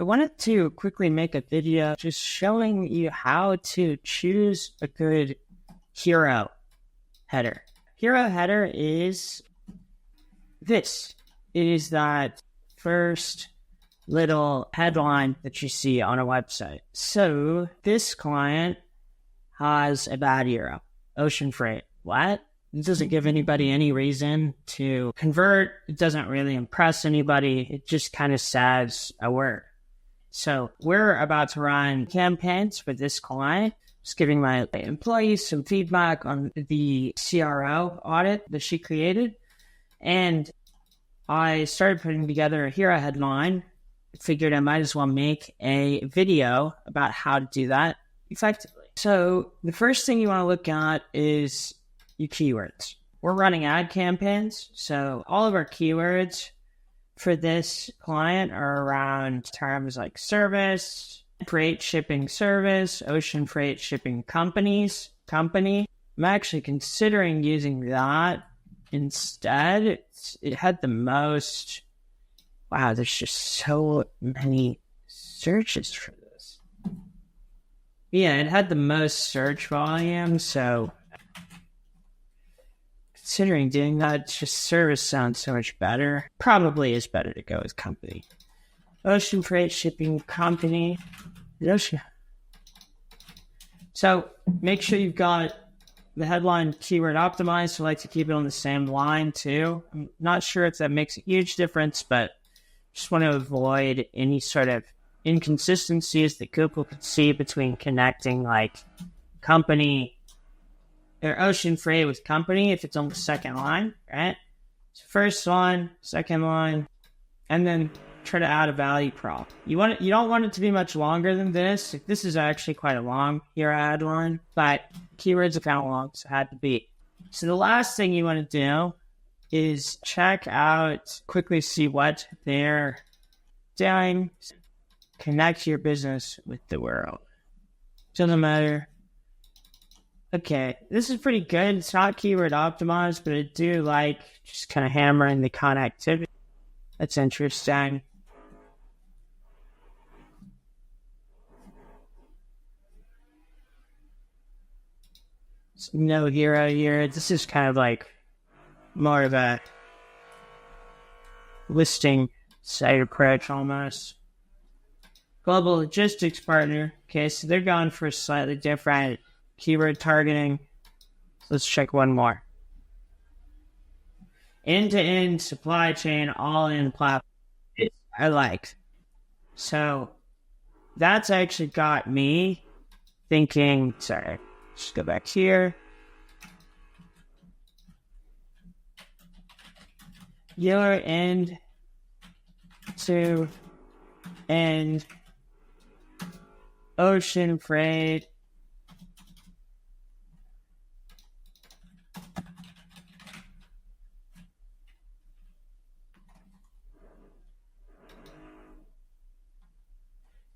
wanted to quickly make a video just showing you how to choose a good hero header. Hero header is this. It is that first little headline that you see on a website. So this client has a bad hero, ocean freight. What? It doesn't give anybody any reason to convert. It doesn't really impress anybody. It just kind of says a word. So we're about to run campaigns for this client, just giving my employees some feedback on the CRO audit that she created. And I started putting together a hero headline. Figured I might as well make a video about how to do that effectively. So the first thing you want to look at is your keywords. We're running ad campaigns, so all of our keywords for this client are around terms like service, freight shipping service, ocean freight shipping company. I'm actually considering using that instead. It had the most, wow, there's just so many searches for this. Yeah, it had the most search volume, so considering doing that, just service sounds so much better. Probably is better to go with company. Ocean freight shipping company. So make sure you've got the headline keyword optimized. So I like to keep it on the same line too. I'm not sure if that makes a huge difference, but just want to avoid any sort of inconsistencies that Google could see between connecting like company or ocean freight with company if it's on the second line, right? So first line, second line, and then try to add a value prop. You don't want it to be much longer than this. This is actually quite a long hero headline, but keywords are kind of long, so it had to be. So the last thing you want to do is check out, quickly see what they're doing, connect your business with the world. Doesn't matter. Okay, this is pretty good. It's not keyword optimized, but I do like just kind of hammering the connectivity. That's interesting. No hero here. This is kind of like more of a listing site approach almost. Global logistics partner. Okay, so they're going for a slightly different keyword targeting. Let's check one more. End-to-end supply chain, all-in platform. I like. So that's actually got me thinking, sorry, just go back here. Your end to end ocean freight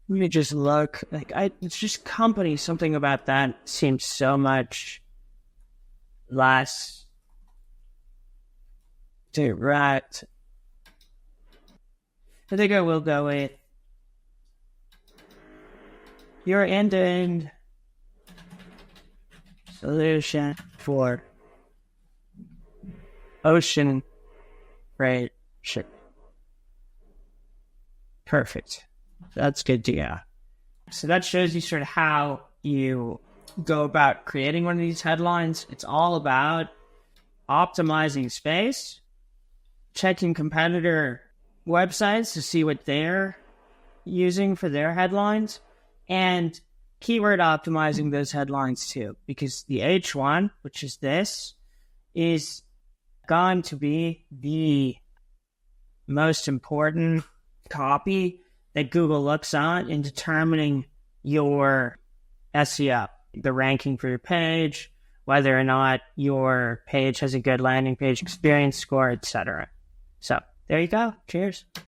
let me just look. It's just company. Something about that seems so much less direct. I think I will go with your end-to-end solution for ocean freight shipping. Perfect. That's good to go. So that shows you sort of how you go about creating one of these headlines. It's all about optimizing space, checking competitor websites to see what they're using for their headlines, and keyword optimizing those headlines too, because the H1, which is this, is going to be the most important copy that Google looks at in determining your SEO, the ranking for your page, whether or not your page has a good landing page experience score, etc. So there you go. Cheers.